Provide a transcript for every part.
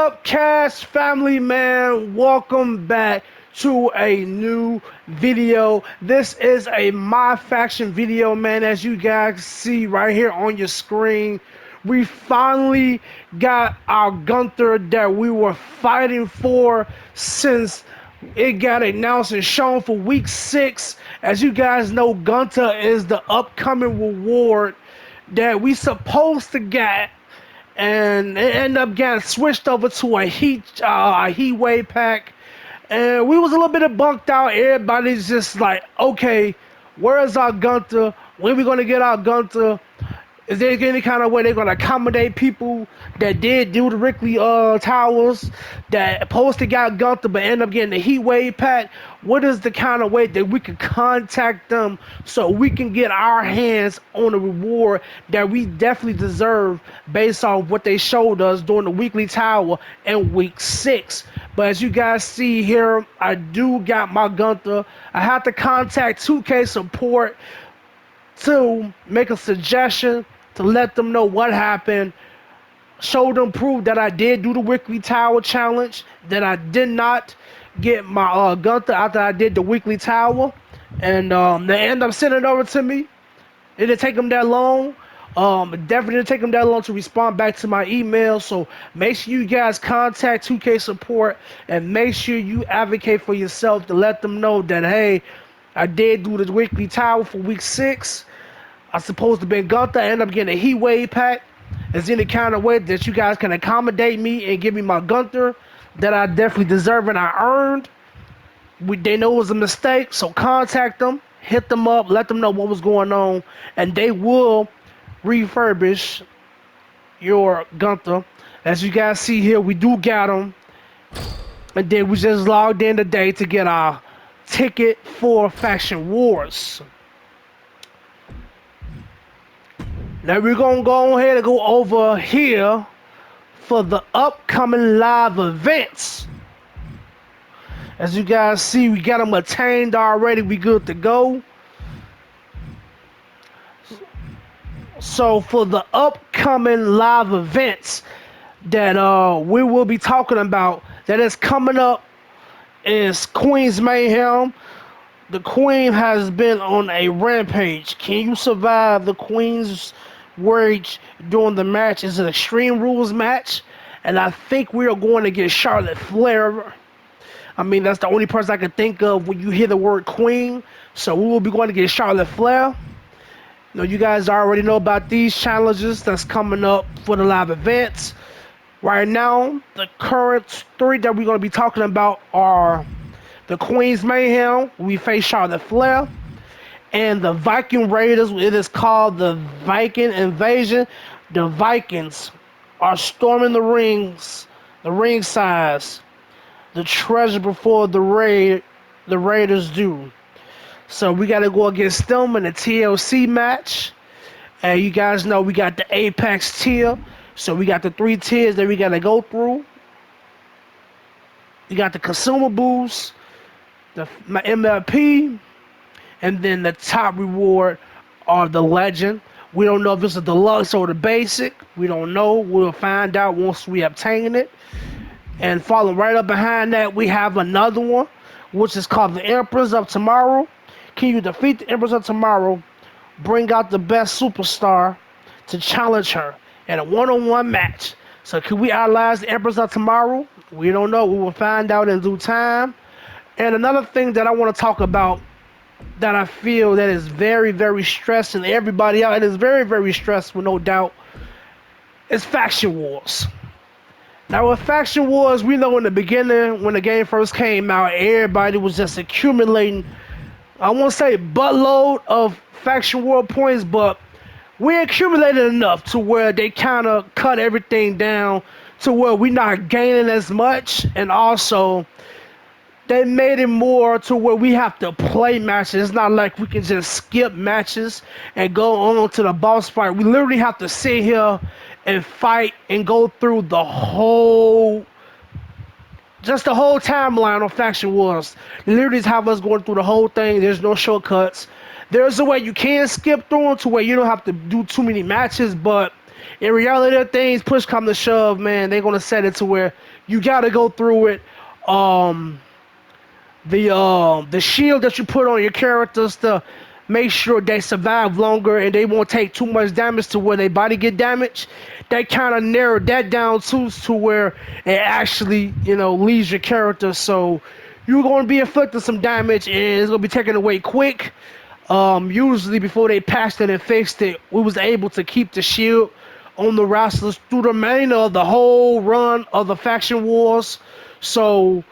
up, Cash family, man? Welcome back to a new video. This is a My Faction video, man. As you guys see right here on your screen, we finally got our Gunther that we were fighting for since it got announced and shown for week 6. As you guys know, Gunther is the upcoming reward that we supposed to get, and it ended up getting switched over to a heat wave pack. And we was a little bit bunked out. Everybody's just like, okay, where is our Gunther? When we gonna get our Gunther? Is there any kind of way they're gonna accommodate people that did do the Rickley towers that supposed to got Gunther but end up getting the heat wave pack? What is the kind of way that we can contact them so we can get our hands on a reward that we definitely deserve based on what they showed us during the weekly tower in week 6? But as you guys see here, I do got my Gunther. I have to contact 2K support to make a suggestion, to let them know what happened, show them proof that I did do the weekly tower challenge, that I did not get my Gunther after I did the weekly tower, and they end up sending it over to me. It didn't take them that long. Definitely didn't take them that long to respond back to my email. So make sure you guys contact 2K support and make sure you advocate for yourself to let them know that, hey, I did do the weekly tower for week 6. I supposed to be Gunther. I end up getting a heat wave pack. Is any kind of way that you guys can accommodate me and give me my Gunther that I definitely deserve and I earned? They know it was a mistake, so contact them, hit them up, let them know what was going on, and they will refurbish your Gunther. As you guys see here, we do got them, and then we just logged in today to get our ticket for Faction Wars. Now we're gonna go ahead and go over here for the upcoming live events. As you guys see, we got them attained already. We good to go. So for the upcoming live events that we will be talking about, that is coming up, is Queen's Mayhem. The Queen has been on a rampage. Can you survive the Queen's rage during the match? It's an Extreme Rules match, and I think we are going to get Charlotte Flair. I mean, that's the only person I can think of when you hear the word Queen. So we will be going to get Charlotte Flair. You know, you guys already know about these challenges that's coming up for the live events. Right now, the current 3 that we're going to be talking about are the Queen's Mayhem. We face Charlotte Flair. And the Viking Raiders. It is called the Viking Invasion. The Vikings are storming the rings, the ring size, the treasure before the Raiders do. So we got to go against them in a TLC match. And you guys know we got the Apex tier. So we got the 3 tiers that we got to go through. You got the consumables, the MLP, and then the top reward are the legend. We don't know if it's a deluxe or the basic. We don't know. We'll find out once we obtain it. And following right up behind that, we have another one, which is called the Emperors of Tomorrow. Can you defeat the Emperors of Tomorrow? Bring out the best superstar to challenge her in a one-on-one match. So can we outlast the Emperors of Tomorrow? We don't know. We will find out in due time. And another thing that I want to talk about that I feel that is very, very stressing everybody out, it is very, very stressful, no doubt, is Faction Wars. Now with Faction Wars, we know in the beginning, when the game first came out, everybody was just accumulating, I won't say buttload of Faction War points, but we accumulated enough to where they kind of cut everything down to where we're not gaining as much, and also they made it more to where we have to play matches. It's not like we can just skip matches and go on to the boss fight. We literally have to sit here and fight and go through the whole timeline of Faction Wars. Literally have us going through the whole thing. There's no shortcuts. There's a way you can skip through them to where you don't have to do too many matches, but in reality of things, push come to shove, man, they're gonna set it to where you gotta go through it. Um, the shield that you put on your characters to make sure they survive longer and they won't take too much damage to where their body get damaged. They kind of narrowed that down too, to where it actually, leaves your character. So you're going to be inflicting some damage and it's going to be taken away quick. Usually before they patched it and fixed it, we was able to keep the shield on the wrestlers through the remainder of the whole run of the faction wars. So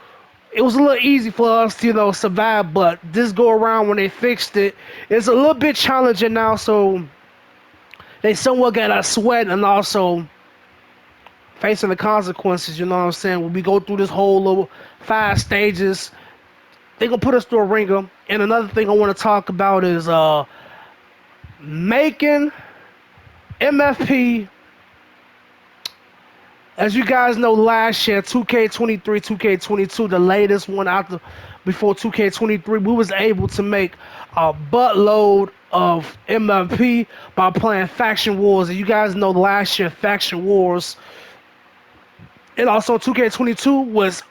it was a little easy for us to, survive, but this go around when they fixed it, it's a little bit challenging now, so they somewhat got us sweat and also facing the consequences, you know what I'm saying? When we go through this whole little 5 stages, they gonna put us through a ringer. And another thing I want to talk about is making MFP. As you guys know, last year, 2K23, 2K22, the latest one out before 2K23, we was able to make a buttload of MFP by playing Faction Wars. And you guys know last year, Faction Wars, and also 2K22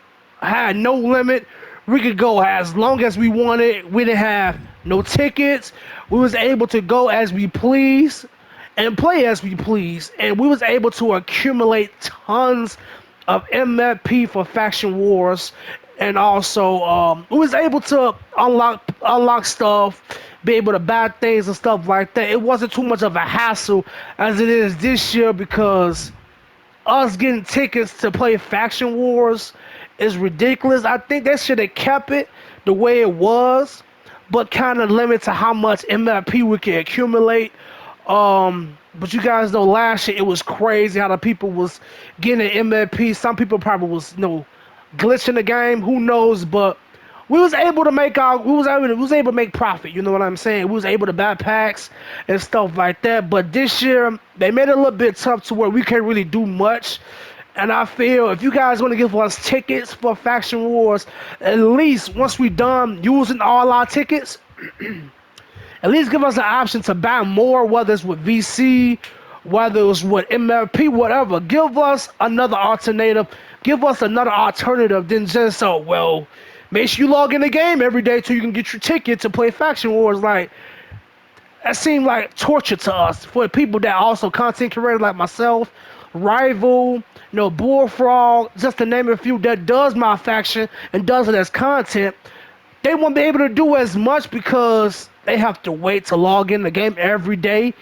had no limit. We could go as long as we wanted. We didn't have no tickets. We was able to go as we please and play as we please, and we was able to accumulate tons of MFP for Faction Wars, and also we was able to unlock stuff, be able to buy things and stuff like that. It wasn't too much of a hassle as it is this year, because us getting tickets to play Faction Wars is ridiculous. I think they should have kept it the way it was, but kind of limit to how much MFP we can accumulate. But you guys know last year it was crazy how the people was getting MFP. Some people probably was glitching the game. Who knows? But we was able to make able to make profit. You know what I'm saying? We was able to buy packs and stuff like that. But this year they made it a little bit tough to where we can't really do much. And I feel if you guys want to give us tickets for Faction Wars, at least once we done using all our tickets, at least give us the option to buy more, whether it's with VC, whether it's with MLP, whatever. Give us another alternative. Give us another alternative than just, make sure you log in the game every day so you can get your ticket to play Faction Wars. Like, that seemed like torture to us. For people that also content creators like myself, Rival, Bullfrog, just to name a few that does my faction and does it as content, they won't be able to do as much because they have to wait to log in the game every day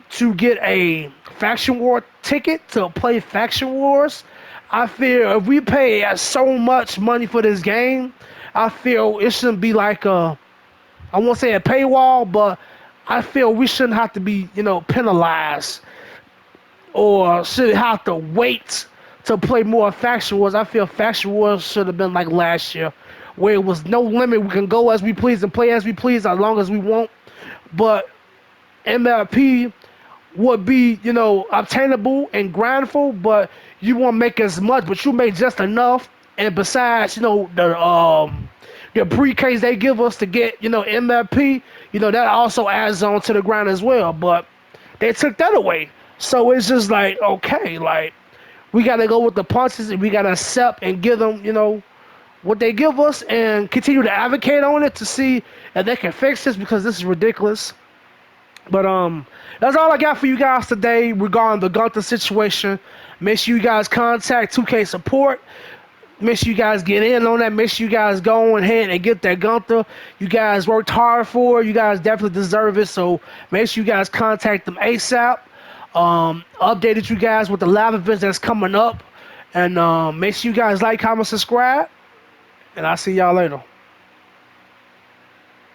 to get a Faction War ticket to play Faction Wars. I feel if we pay so much money for this game, I feel it shouldn't be like I won't say a paywall, but I feel we shouldn't have to be, penalized or should have to wait to play more Faction Wars. I feel Faction Wars should have been like last year, where it was no limit. We can go as we please and play as we please as long as we want. But MLP would be, obtainable and grindful, but you won't make as much, but you make just enough. And besides, the pre-case they give us to get, MLP, that also adds on to the grind as well. But they took that away. So it's just like, okay, like, we got to go with the punches and we got to accept and give them, what they give us and continue to advocate on it to see if they can fix this, because this is ridiculous. But that's all I got for you guys today regarding the Gunther situation. Make sure you guys contact 2K support. Make sure you guys get in on that. Make sure you guys go ahead and get that Gunther. You guys worked hard for it. You guys definitely deserve it. So make sure you guys contact them ASAP. Updated you guys with the live events that's coming up. And make sure you guys like, comment, subscribe. And I'll see y'all later.